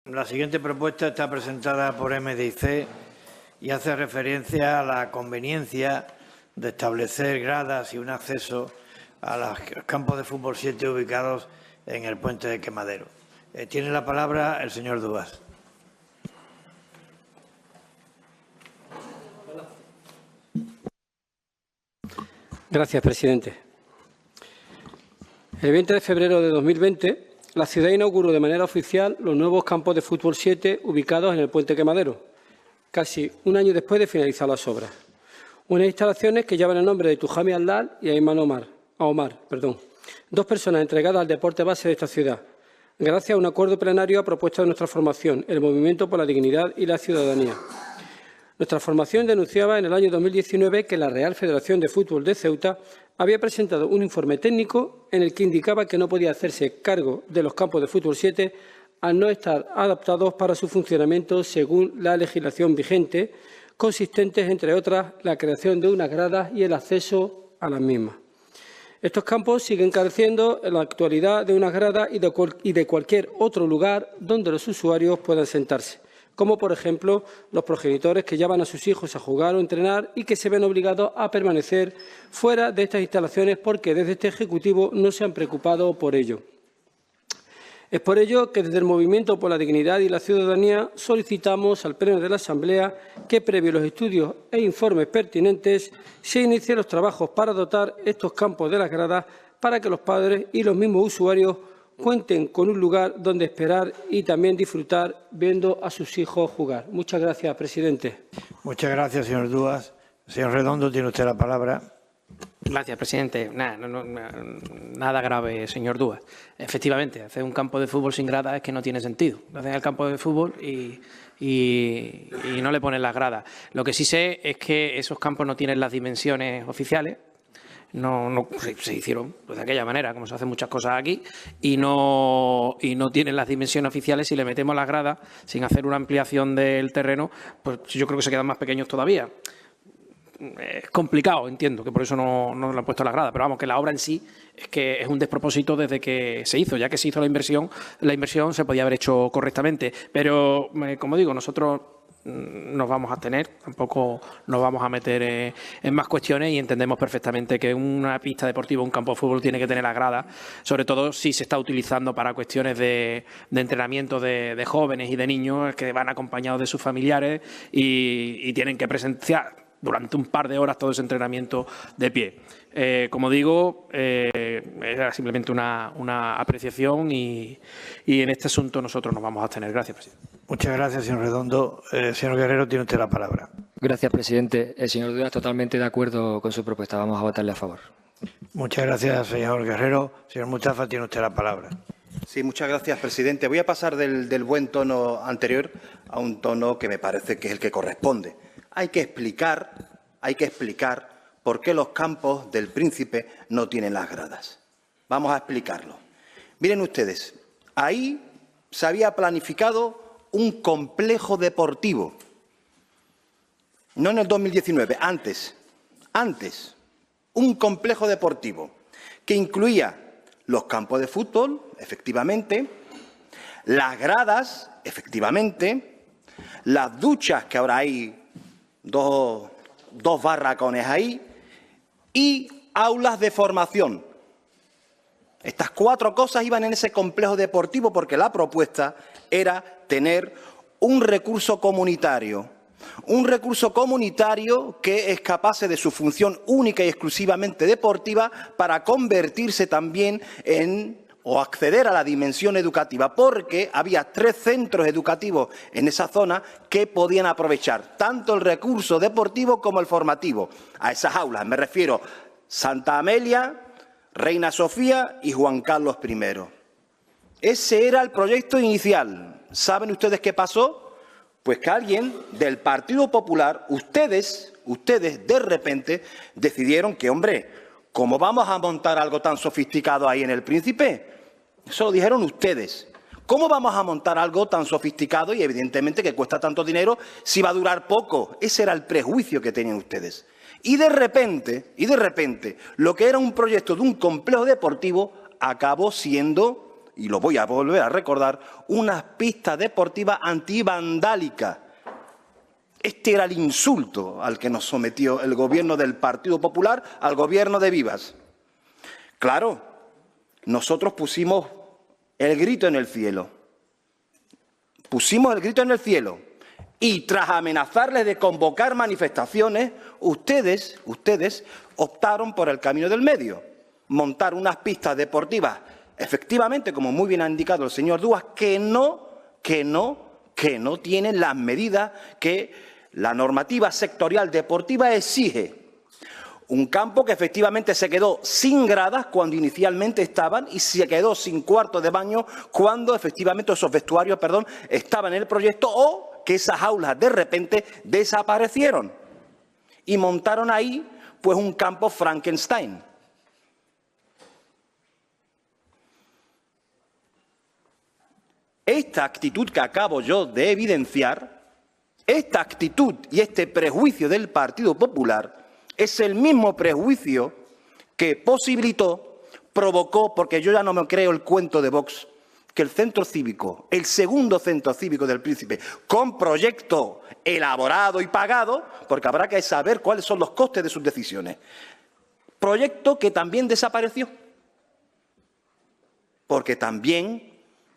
La siguiente propuesta está presentada por MDIC y hace referencia a la conveniencia de establecer gradas y un acceso a los campos de fútbol 7 ubicados en el puente de Quemadero. Tiene la palabra el señor Dúas. Gracias, presidente. El 20 de febrero de 2020, la ciudad inauguró de manera oficial los nuevos campos de fútbol 7 ubicados en el puente Quemadero, casi un año después de finalizar las obras. Unas instalaciones que llevan el nombre de Tujami Aldal y Ayman Omar, dos personas entregadas al deporte base de esta ciudad, gracias a un acuerdo plenario a propuesta de nuestra formación, el Movimiento por la Dignidad y la Ciudadanía. Nuestra formación denunciaba en el año 2019 que la Real Federación de Fútbol de Ceuta había presentado un informe técnico en el que indicaba que no podía hacerse cargo de los campos de fútbol 7 al no estar adaptados para su funcionamiento según la legislación vigente, consistentes, entre otras, la creación de unas gradas y el acceso a las mismas. Estos campos siguen careciendo en la actualidad de unas gradas y de cualquier otro lugar donde los usuarios puedan sentarse, como por ejemplo los progenitores que llevan a sus hijos a jugar o entrenar y que se ven obligados a permanecer fuera de estas instalaciones porque desde este Ejecutivo no se han preocupado por ello. Es por ello que desde el Movimiento por la Dignidad y la Ciudadanía solicitamos al Pleno de la Asamblea que, previo los estudios e informes pertinentes, se inicien los trabajos para dotar estos campos de las gradas para que los padres y los mismos usuarios cuenten con un lugar donde esperar y también disfrutar viendo a sus hijos jugar. Muchas gracias, presidente. Muchas gracias, señor Dúas. Señor Redondo, tiene usted la palabra. Gracias, presidente. Nada grave, señor Dúas. Efectivamente, hacer un campo de fútbol sin gradas es que no tiene sentido. Hacen el campo de fútbol y no le ponen las gradas. Lo que sí sé es que esos campos no tienen las dimensiones oficiales. Se hicieron de aquella manera, como se hacen muchas cosas aquí, y no tienen las dimensiones oficiales. Si le metemos las gradas sin hacer una ampliación del terreno, pues yo creo que se quedan más pequeños todavía. Es complicado, entiendo, que por eso no le han puesto las gradas, pero vamos, que la obra en sí es que es un despropósito desde que se hizo. Ya que se hizo la inversión se podía haber hecho correctamente, pero como digo, nosotros nos vamos a abstener, tampoco nos vamos a meter en más cuestiones y entendemos perfectamente que una pista deportiva, un campo de fútbol tiene que tener las gradas, sobre todo si se está utilizando para cuestiones de entrenamiento de jóvenes y de niños que van acompañados de sus familiares y tienen que presenciar durante un par de horas todo ese entrenamiento de pie. Como digo, era simplemente una apreciación y en este asunto nosotros nos vamos a abstener. Gracias, presidente. Muchas gracias, señor Redondo. Señor Guerrero, tiene usted la palabra. Gracias, presidente. El señor Dúas totalmente de acuerdo con su propuesta. Vamos a votarle a favor. Muchas gracias, señor Guerrero. Señor Mustafa, tiene usted la palabra. Sí, muchas gracias, presidente. Voy a pasar del buen tono anterior a un tono que me parece que es el que corresponde. Hay que explicar por qué los campos del Príncipe no tienen las gradas. Vamos a explicarlo. Miren ustedes, ahí se había planificado un complejo deportivo. No en el 2019, antes. Un complejo deportivo que incluía los campos de fútbol, efectivamente, las gradas, efectivamente, las duchas, que ahora hay dos barracones ahí, y aulas de formación. Estas 4 cosas iban en ese complejo deportivo porque la propuesta era tener un recurso comunitario que escapase de su función única y exclusivamente deportiva para convertirse también o acceder a la dimensión educativa, porque había 3 centros educativos en esa zona que podían aprovechar tanto el recurso deportivo como el formativo. A esas aulas me refiero Santa Amelia, Reina Sofía y Juan Carlos I. Ese era el proyecto inicial. ¿Saben ustedes qué pasó? Pues que alguien del Partido Popular, ustedes de repente decidieron que, hombre, ¿cómo vamos a montar algo tan sofisticado ahí en el Príncipe? Eso lo dijeron ustedes. ¿Cómo vamos a montar algo tan sofisticado y evidentemente que cuesta tanto dinero si va a durar poco? Ese era el prejuicio que tenían ustedes. Y de repente, lo que era un proyecto de un complejo deportivo acabó siendo y lo voy a volver a recordar, una pista deportiva antivandálica. Este era el insulto al que nos sometió el Gobierno del Partido Popular al Gobierno de Vivas. Claro, nosotros pusimos el grito en el cielo. Pusimos el grito en el cielo. Y tras amenazarles de convocar manifestaciones, ustedes optaron por el camino del medio. Montar unas pistas deportivas, efectivamente, como muy bien ha indicado el señor Dúas, que no tienen las medidas que la normativa sectorial deportiva exige. Un campo que efectivamente se quedó sin gradas cuando inicialmente estaban y se quedó sin cuarto de baño cuando efectivamente esos vestuarios, estaban en el proyecto, o que esas aulas de repente desaparecieron y montaron ahí pues un campo Frankenstein. Esta actitud que acabo yo de evidenciar, esta actitud y este prejuicio del Partido Popular es el mismo prejuicio que posibilitó, provocó, porque yo ya no me creo el cuento de Vox, que el centro cívico, el segundo centro cívico del Príncipe, con proyecto elaborado y pagado, porque habrá que saber cuáles son los costes de sus decisiones, proyecto que también desapareció. Porque también,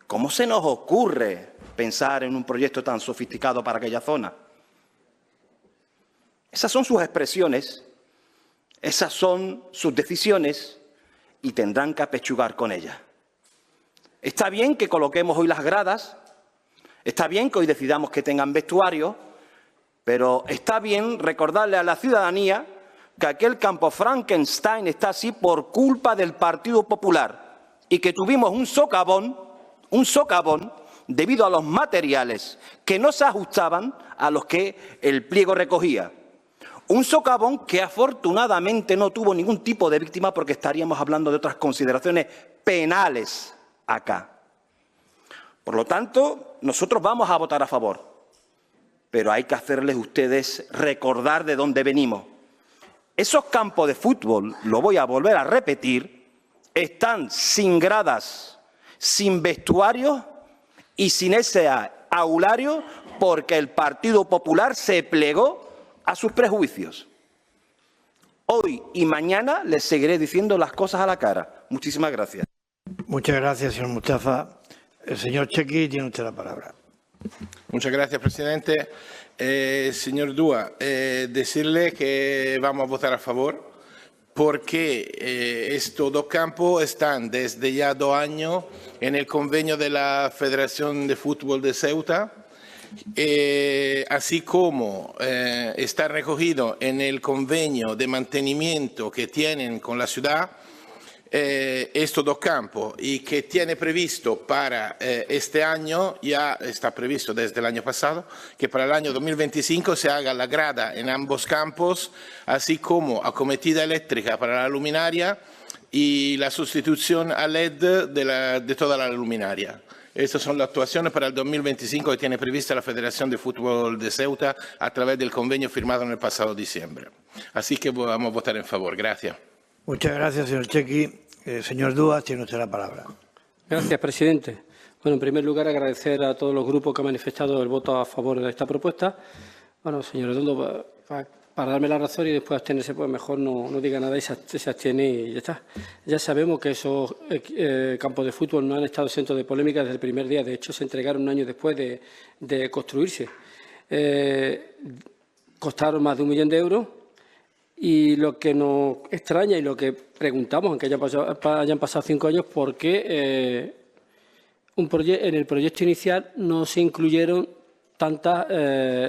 ¿cómo se nos ocurre pensar en un proyecto tan sofisticado para aquella zona? Esas son sus expresiones, esas son sus decisiones y tendrán que apechugar con ellas. Está bien que coloquemos hoy las gradas, está bien que hoy decidamos que tengan vestuario, pero está bien recordarle a la ciudadanía que aquel campo Frankenstein está así por culpa del Partido Popular y que tuvimos un socavón debido a los materiales que no se ajustaban a los que el pliego recogía. Un socavón que afortunadamente no tuvo ningún tipo de víctima porque estaríamos hablando de otras consideraciones penales acá. Por lo tanto, nosotros vamos a votar a favor, pero hay que hacerles ustedes recordar de dónde venimos. Esos campos de fútbol, lo voy a volver a repetir, están sin gradas, sin vestuario y sin ese aulario porque el Partido Popular se plegó a sus prejuicios. Hoy y mañana les seguiré diciendo las cosas a la cara. Muchísimas gracias. Muchas gracias, señor Mustafa. El señor Chequi tiene usted la palabra. Muchas gracias, presidente. Señor Dúa, decirle que vamos a votar a favor porque estos dos campos están desde ya 2 años en el convenio de la Federación de Fútbol de Ceuta, así como está recogido en el convenio de mantenimiento que tienen con la ciudad estos dos campos y que tiene previsto para este año, ya está previsto desde el año pasado, que para el año 2025 se haga la grada en ambos campos, así como acometida eléctrica para la luminaria y la sustitución a LED de toda la luminaria. Estas son las actuaciones para el 2025 que tiene prevista la Federación de Fútbol de Ceuta a través del convenio firmado en el pasado diciembre. Así que vamos a votar en favor. Gracias. Muchas gracias, señor Chequi. Señor Dúas, tiene usted la palabra. Gracias, presidente. Bueno, en primer lugar, agradecer a todos los grupos que han manifestado el voto a favor de esta propuesta. Bueno, señor Redondo, para darme la razón y después abstenerse, pues mejor no diga nada y se abstiene y ya está. Ya sabemos que esos campos de fútbol no han estado exentos de polémica desde el primer día. De hecho, se entregaron un año después de construirse. Costaron más de 1 millón de euros. Y lo que nos extraña y lo que preguntamos, aunque hayan pasado 5 años, ¿por qué en el proyecto inicial no se incluyeron tantos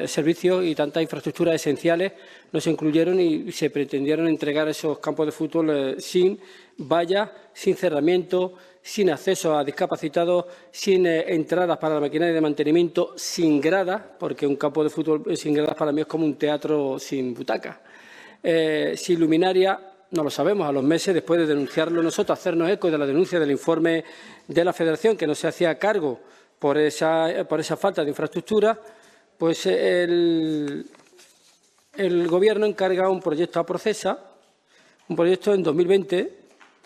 servicios y tantas infraestructuras esenciales, no se incluyeron y se pretendieron entregar esos campos de fútbol sin vallas, sin cerramiento, sin acceso a discapacitados, sin entradas para la maquinaria de mantenimiento, sin gradas, porque un campo de fútbol sin gradas para mí es como un teatro sin butacas. Sin luminaria, no lo sabemos, a los meses después de denunciarlo nosotros, hacernos eco de la denuncia del informe de la Federación que no se hacía cargo por esa falta de infraestructura, pues el Gobierno encarga un proyecto a Procesa, un proyecto en 2020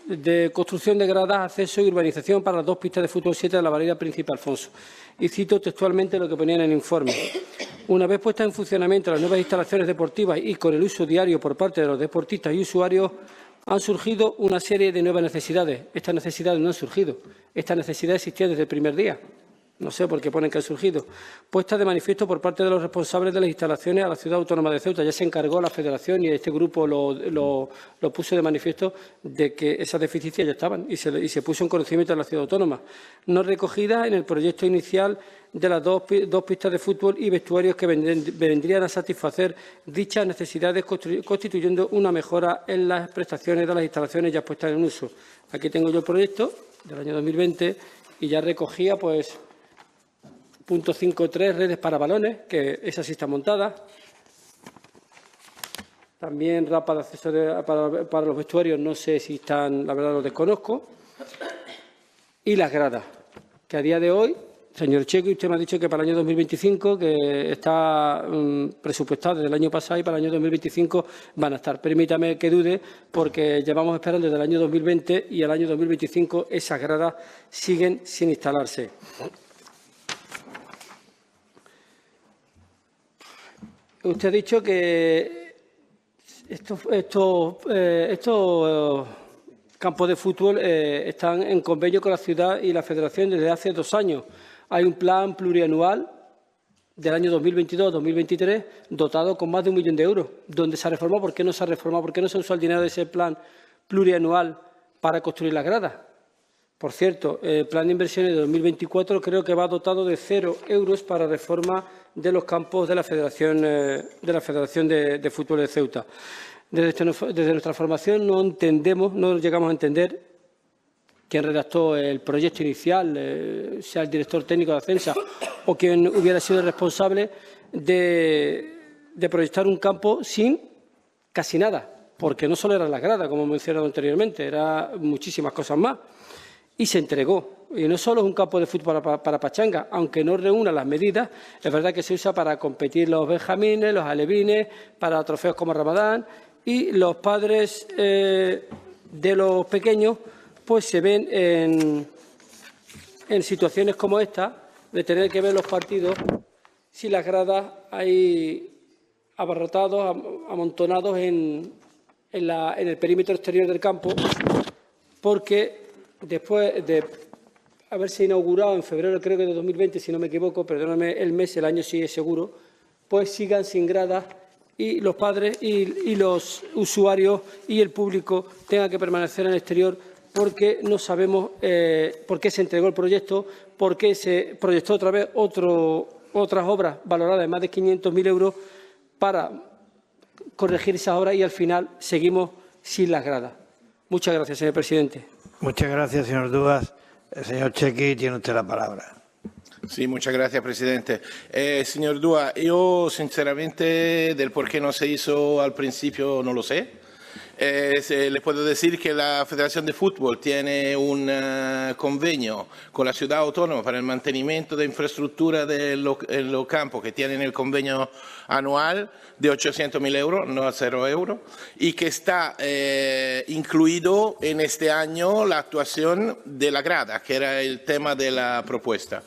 de construcción de gradas, acceso y urbanización para las 2 pistas de fútbol 7 de la avenida Príncipe Alfonso. Y cito textualmente lo que ponía en el informe. Una vez puestas en funcionamiento las nuevas instalaciones deportivas y con el uso diario por parte de los deportistas y usuarios, han surgido una serie de nuevas necesidades. Estas necesidades no han surgido. Estas necesidades existían desde el primer día. No sé por qué ponen que han surgido. Puestas de manifiesto por parte de los responsables de las instalaciones a la Ciudad Autónoma de Ceuta. Ya se encargó la Federación y este grupo lo puso de manifiesto de que esas deficiencias ya estaban y se puso en conocimiento de la Ciudad Autónoma. No recogida en el proyecto inicial de las dos pistas de fútbol y vestuarios que vendrían a satisfacer dichas necesidades, constituyendo una mejora en las prestaciones de las instalaciones ya puestas en uso. Aquí tengo yo el proyecto del año 2020 y ya recogía, pues, punto 5.3, redes para balones, que esa sí está montada. También rampa de acceso para los vestuarios, no sé si están, la verdad lo desconozco. Y las gradas, que a día de hoy, señor Chequi, usted me ha dicho que para el año 2025, que está presupuestado desde el año pasado y para el año 2025 van a estar. Permítame que dude, porque llevamos esperando desde el año 2020 y el año 2025 esas gradas siguen sin instalarse. Usted ha dicho que estos campos de fútbol están en convenio con la ciudad y la Federación desde hace 2 años. Hay un plan plurianual del año 2022-2023 dotado con más de 1 millón de euros. ¿Dónde se ha reformado? ¿Por qué no se ha reformado? ¿Por qué no se usa el dinero de ese plan plurianual para construir las gradas? Por cierto, el plan de inversiones de 2024 creo que va dotado de 0 euros para reforma de los campos de la Federación de Fútbol de Ceuta. Desde nuestra formación no llegamos a entender quién redactó el proyecto inicial, sea el director técnico de Acensa o quien hubiera sido el responsable de proyectar un campo sin casi nada, porque no solo eran las gradas, como he mencionado anteriormente, eran muchísimas cosas más. Y se entregó. Y no solo es un campo de fútbol para pachanga, aunque no reúna las medidas, es verdad que se usa para competir los benjamines, los alevines, para trofeos como Ramadán, y los padres de los pequeños pues se ven en situaciones como esta, de tener que ver los partidos si las gradas hay abarrotados, amontonados en el perímetro exterior del campo, porque después de haberse inaugurado en febrero, creo que de 2020, si no me equivoco, perdóname el mes, el año sí es seguro, pues sigan sin gradas y los padres y los usuarios y el público tengan que permanecer en el exterior porque no sabemos por qué se entregó el proyecto, por qué se proyectó otra vez otras obras valoradas en más de 500.000 euros para corregir esas obras y al final seguimos sin las gradas. Muchas gracias, señor presidente. Muchas gracias, señor Dúas. El señor Chequi, tiene usted la palabra. Sí, muchas gracias, presidente. Señor Dúa, yo sinceramente del por qué no se hizo al principio no lo sé. Le puedo decir que la Federación de Fútbol tiene un convenio con la Ciudad Autónoma para el mantenimiento de infraestructura de los campos que tienen el convenio anual de 800.000 euros, no a 0 euros, y que está incluido en este año la actuación de la grada, que era el tema de la propuesta.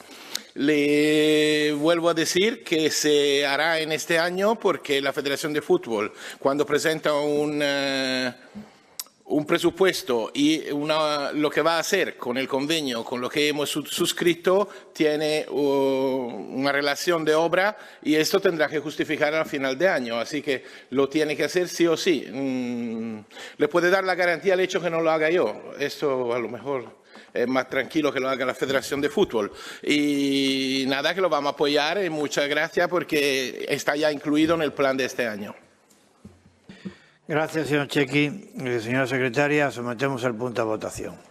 Le vuelvo a decir que se hará en este año porque la Federación de Fútbol, cuando presenta un presupuesto y lo que va a hacer con el convenio, con lo que hemos suscrito, tiene una relación de obra y esto tendrá que justificar al final de año. Así que lo tiene que hacer sí o sí. Le puede dar la garantía al hecho que no lo haga yo. Esto a lo mejor es más tranquilo que lo haga la Federación de Fútbol. Y nada, que lo vamos a apoyar y muchas gracias porque está ya incluido en el plan de este año. Gracias, señor Chequi. Señora secretaria, sometemos el punto a votación.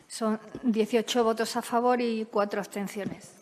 Son 18 votos a favor y 4 abstenciones.